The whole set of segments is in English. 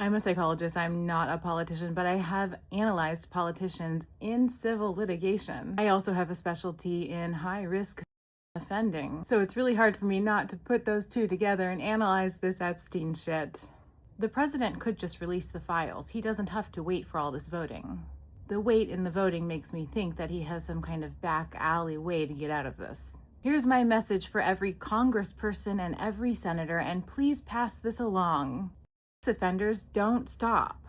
I'm a psychologist, I'm not a politician, but I have analyzed politicians in civil litigation. I also have a specialty in high risk offending. So it's really hard for me not to put those two together and analyze this Epstein shit. The president could just release the files. He doesn't have to wait for all this voting. The wait in the voting makes me think that he has some kind of back alley way to get out of this. Here's my message for every congressperson and every senator, and please pass this along. Offenders don't stop.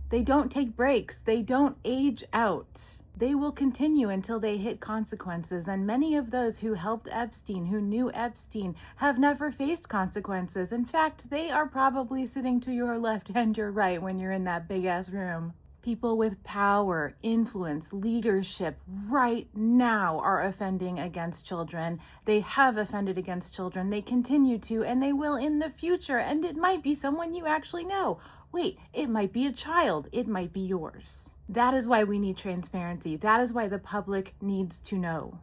They don't take breaks. They don't age out. They will continue until they hit consequences, and many of those who helped Epstein, who knew Epstein, have never faced consequences. In fact, they are probably sitting to your left and your right when you're in that big-ass room. People with power, influence, leadership right now are offending against children. They have offended against children. They continue to, and they will in the future. And it might be someone you actually know. Wait, it might be a child. It might be yours. That is why we need transparency. That is why the public needs to know.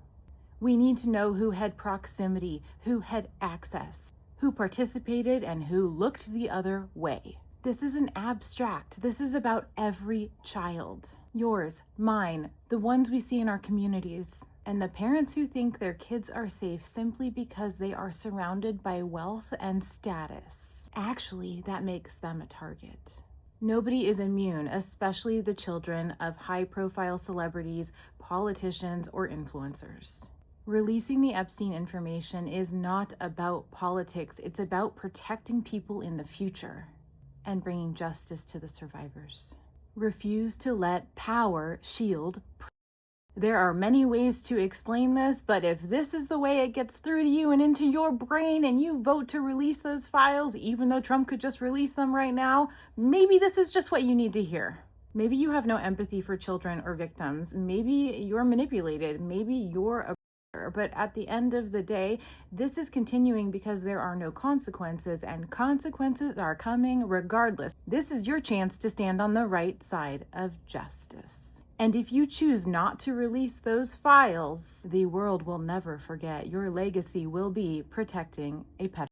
We need to know who had proximity, who had access, who participated, and who looked the other way. This isn't abstract. This is about every child. Yours, mine, the ones we see in our communities, and the parents who think their kids are safe simply because they are surrounded by wealth and status. Actually, that makes them a target. Nobody is immune, especially the children of high-profile celebrities, politicians, or influencers. Releasing the Epstein information is not about politics. It's about protecting people in the future and bringing justice to the survivors. Refuse to let power shield. There are many ways to explain this, but if this is the way it gets through to you and into your brain and you vote to release those files, even though Trump could just release them right now, maybe this is just what you need to hear. Maybe you have no empathy for children or victims. Maybe you're manipulated. Maybe you're a but at the end of the day, this is continuing because there are no consequences, and consequences are coming regardless. This is your chance to stand on the right side of justice. And if you choose not to release those files, the world will never forget. Your legacy will be protecting a pedophile.